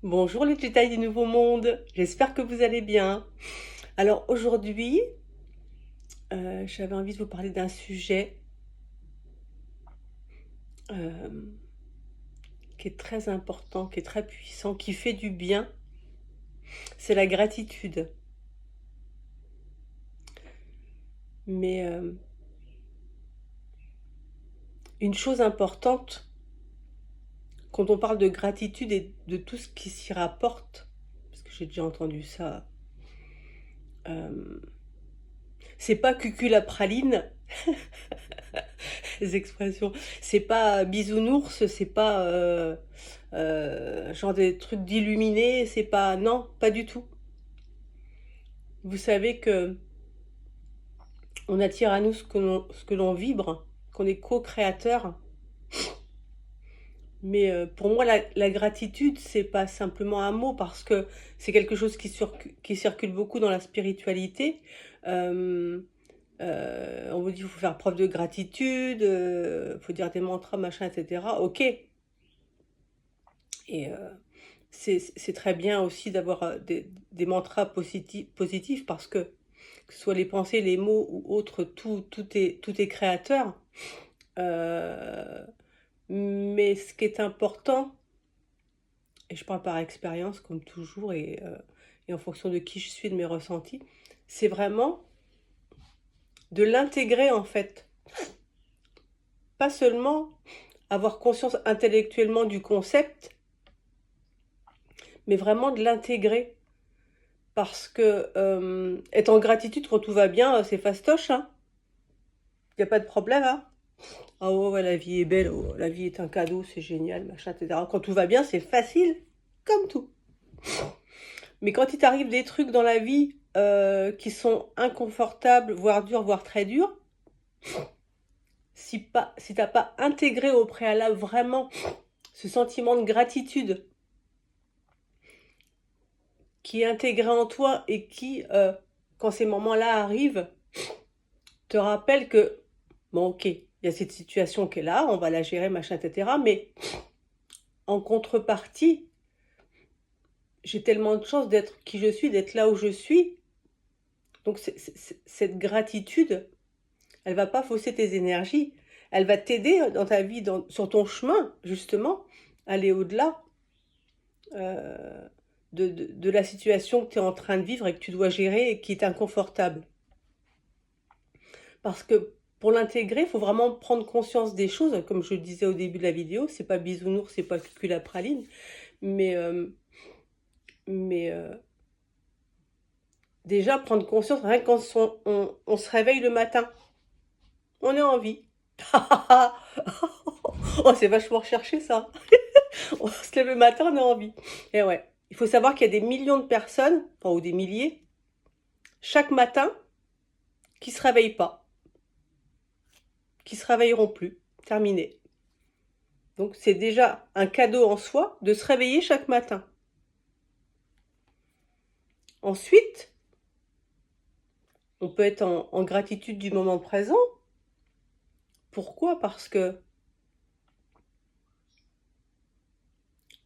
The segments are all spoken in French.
Bonjour les Jedi du Nouveau Monde, j'espère que vous allez bien. Alors aujourd'hui, j'avais envie de vous parler d'un sujet euh, qui est très important, qui est très puissant, qui fait du bien, c'est la gratitude. Mais une chose importante, quand on parle de gratitude et de tout ce qui s'y rapporte, parce que j'ai déjà entendu ça, euh, c'est pas cucul la praline, les expressions. C'est pas bisounours, c'est pas genre des trucs d'illuminés, c'est pas... Non, pas du tout. Vous savez que on attire à nous ce que l'on vibre, qu'on est co-créateur. Mais pour moi, la gratitude, c'est pas simplement un mot, parce que c'est quelque chose qui circule beaucoup dans la spiritualité. Euh, on vous dit qu'il faut faire preuve de gratitude, faut dire des mantras, machin, etc. Ok. Et c'est très bien aussi d'avoir des mantras positifs, parce que ce soit les pensées, les mots ou autres, tout est créateur. Euh, mais ce qui est important, et je parle par expérience comme toujours, et en fonction de qui je suis, de mes ressentis, c'est vraiment de l'intégrer en fait. Pas seulement avoir conscience intellectuellement du concept, mais vraiment de l'intégrer. Parce que être en gratitude quand tout va bien, c'est fastoche, hein. Y a pas de problème, hein. Ah ouais, ouais, la vie est belle, oh, la vie est un cadeau, c'est génial, machin, etc. Quand tout va bien, c'est facile, comme tout. Mais quand il t'arrive des trucs dans la vie qui sont inconfortables, voire durs, voire très durs, si t'as pas intégré au préalable vraiment ce sentiment de gratitude qui est intégré en toi et qui, quand ces moments-là arrivent, te rappelle que, bon, ok, il y a cette situation qui est là, on va la gérer, machin, etc. Mais en contrepartie, j'ai tellement de chance d'être qui je suis, d'être là où je suis. Donc cette gratitude, elle va pas fausser tes énergies. Elle va t'aider dans ta vie, sur ton chemin, justement, à aller au-delà euh, de la situation que tu es en train de vivre et que tu dois gérer et qui est inconfortable. Parce que pour l'intégrer, il faut vraiment prendre conscience des choses. Comme je le disais au début de la vidéo, c'est pas bisounours, c'est pas cuculapraline, mais, mais déjà prendre conscience, rien que quand on se réveille le matin, on est en vie. Oh, c'est vachement recherché ça. On se lève le matin, on est en vie. Et ouais, il faut savoir qu'il y a des millions de personnes, enfin, ou des milliers, chaque matin, qui se réveillent pas, qui se réveilleront plus. Terminé. Donc c'est déjà un cadeau en soi de se réveiller chaque matin. Ensuite, on peut être en gratitude du moment présent. Pourquoi? Parce que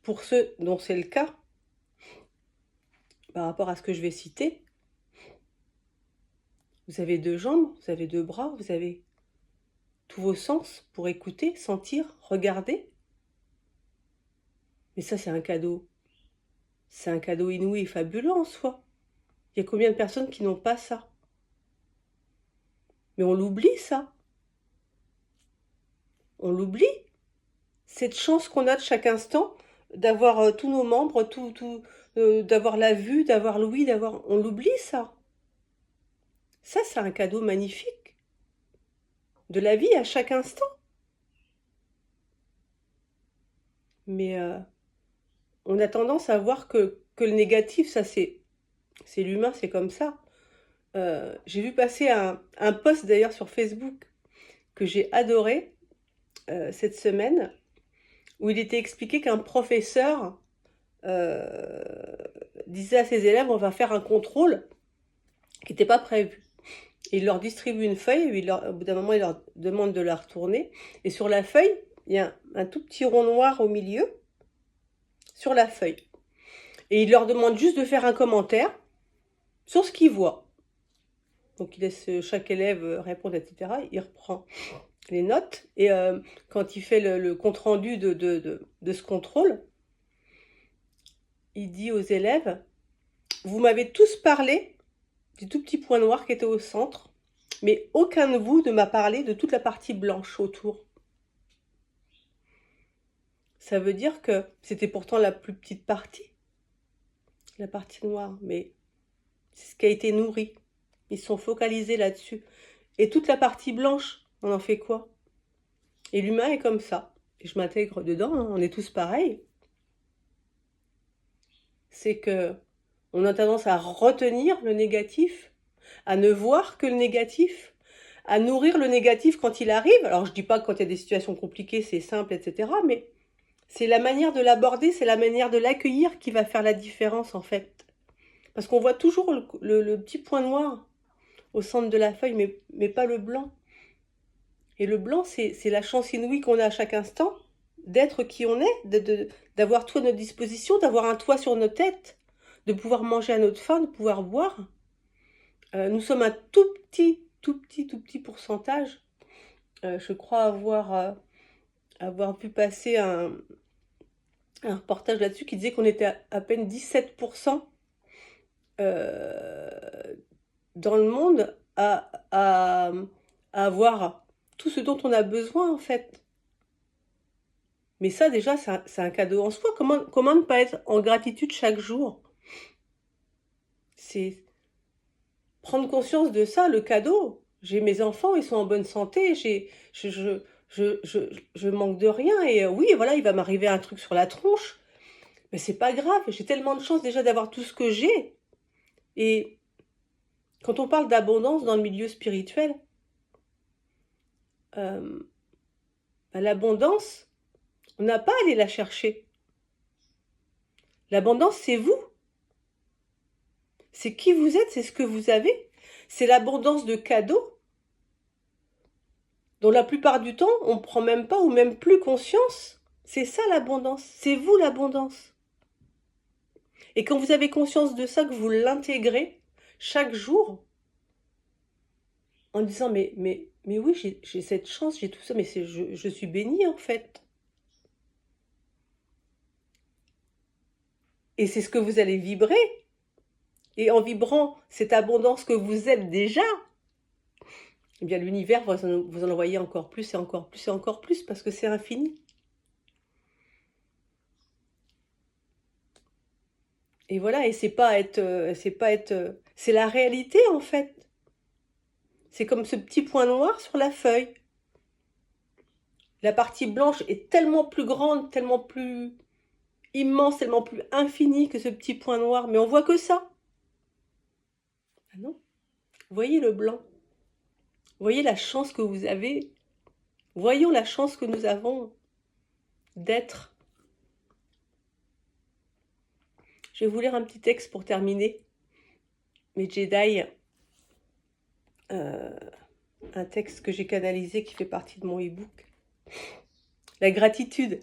pour ceux dont c'est le cas, par rapport à ce que je vais citer, vous avez deux jambes, vous avez deux bras, vous avez tous vos sens pour écouter, sentir, regarder. Mais ça, c'est un cadeau. C'est un cadeau inouï et fabuleux en soi. Il y a combien de personnes qui n'ont pas ça? Mais on l'oublie, ça. On l'oublie. Cette chance qu'on a de chaque instant, d'avoir tous nos membres, d'avoir la vue, d'avoir l'ouïe, d'avoir... On l'oublie, ça. Ça, c'est un cadeau magnifique. De la vie à chaque instant. Mais on a tendance à voir que le négatif, ça c'est l'humain, c'est comme ça. J'ai vu passer un post d'ailleurs sur Facebook que j'ai adoré cette semaine, où il était expliqué qu'un professeur euh, disait à ses élèves, on va faire un contrôle qui n'était pas prévu. Il leur distribue une feuille, au bout d'un moment il leur demande de la retourner, et sur la feuille, il y a un tout petit rond noir au milieu, sur la feuille. Et il leur demande juste de faire un commentaire sur ce qu'ils voient. Donc il laisse chaque élève répondre, etc. Il reprend les notes. Et quand il fait le compte-rendu de ce contrôle, il dit aux élèves, vous m'avez tous parlé du tout petit point noir qui était au centre, mais aucun de vous ne m'a parlé de toute la partie blanche autour. Ça veut dire que c'était pourtant la plus petite partie, la partie noire, mais c'est ce qui a été nourri. Ils sont focalisés là-dessus. Et toute la partie blanche, on en fait quoi? Et l'humain est comme ça. Et je m'intègre dedans, hein, on est tous pareils. C'est que on a tendance à retenir le négatif, à ne voir que le négatif, à nourrir le négatif quand il arrive. Alors je dis pas que quand il y a des situations compliquées, c'est simple, etc. Mais c'est la manière de l'aborder, c'est la manière de l'accueillir qui va faire la différence en fait. Parce qu'on voit toujours le petit point noir au centre de la feuille, mais pas le blanc. Et le blanc, c'est la chance inouïe qu'on a à chaque instant d'être qui on est, d'avoir tout à notre disposition, d'avoir un toit sur nos têtes, de pouvoir manger à notre faim, de pouvoir boire. Nous sommes un tout petit pourcentage. Je crois avoir pu passer un reportage là-dessus qui disait qu'on était à peine 17% dans le monde à avoir tout ce dont on a besoin en fait. Mais ça déjà, c'est un cadeau en soi. Comment ne pas être en gratitude chaque jour? C'est prendre conscience de ça, le cadeau. J'ai mes enfants, ils sont en bonne santé, je manque de rien. Et oui, voilà, il va m'arriver un truc sur la tronche. Mais c'est pas grave, j'ai tellement de chance déjà d'avoir tout ce que j'ai. Et quand on parle d'abondance dans le milieu spirituel, l'abondance, on n'a pas à aller la chercher. L'abondance, c'est vous. C'est qui vous êtes, c'est ce que vous avez. C'est l'abondance de cadeaux dont la plupart du temps, on ne prend même pas ou même plus conscience. C'est ça l'abondance. C'est vous l'abondance. Et quand vous avez conscience de ça, que vous l'intégrez chaque jour, en disant mais oui, j'ai cette chance, j'ai tout ça, mais je suis bénie en fait. Et c'est ce que vous allez vibrer. Et en vibrant cette abondance que vous êtes déjà, eh bien l'univers vous en envoyer encore plus et encore plus et encore plus parce que c'est infini. Et voilà, et c'est la réalité en fait. C'est comme ce petit point noir sur la feuille. La partie blanche est tellement plus grande, tellement plus immense, tellement plus infinie que ce petit point noir, mais on voit que ça. Ah non, voyez le blanc. Voyez la chance que vous avez. Voyons la chance que nous avons d'être. Je vais vous lire un petit texte pour terminer. Mes Jedi, un texte que j'ai canalisé qui fait partie de mon e-book. La gratitude,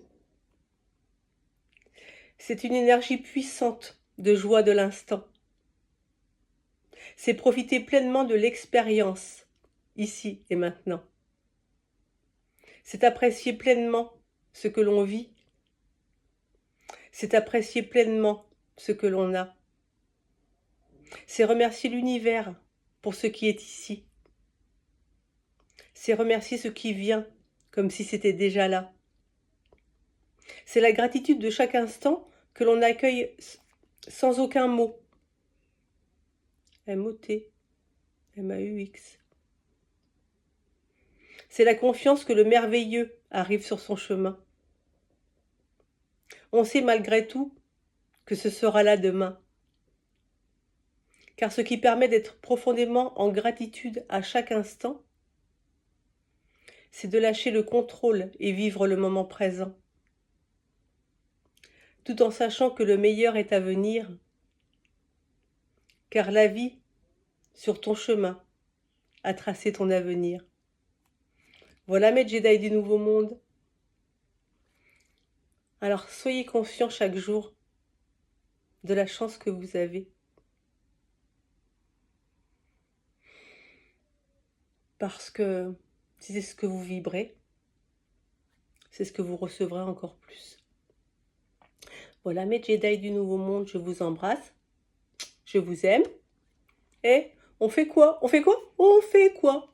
c'est une énergie puissante de joie de l'instant. C'est profiter pleinement de l'expérience, ici et maintenant. C'est apprécier pleinement ce que l'on vit. C'est apprécier pleinement ce que l'on a. C'est remercier l'univers pour ce qui est ici. C'est remercier ce qui vient, comme si c'était déjà là. C'est la gratitude de chaque instant que l'on accueille sans aucun mot. M-O-T, M-A-U-X. C'est la confiance que le merveilleux arrive sur son chemin. On sait malgré tout que ce sera là demain. Car ce qui permet d'être profondément en gratitude à chaque instant, c'est de lâcher le contrôle et vivre le moment présent, tout en sachant que le meilleur est à venir, car la vie, sur ton chemin, a tracé ton avenir. Voilà mes Jedi du Nouveau Monde. Alors soyez conscients chaque jour de la chance que vous avez. Parce que si c'est ce que vous vibrez, c'est ce que vous recevrez encore plus. Voilà mes Jedi du Nouveau Monde, je vous embrasse, je vous aime. Et on fait quoi? On fait quoi? On fait quoi?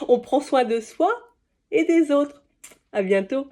On prend soin de soi et des autres. À bientôt.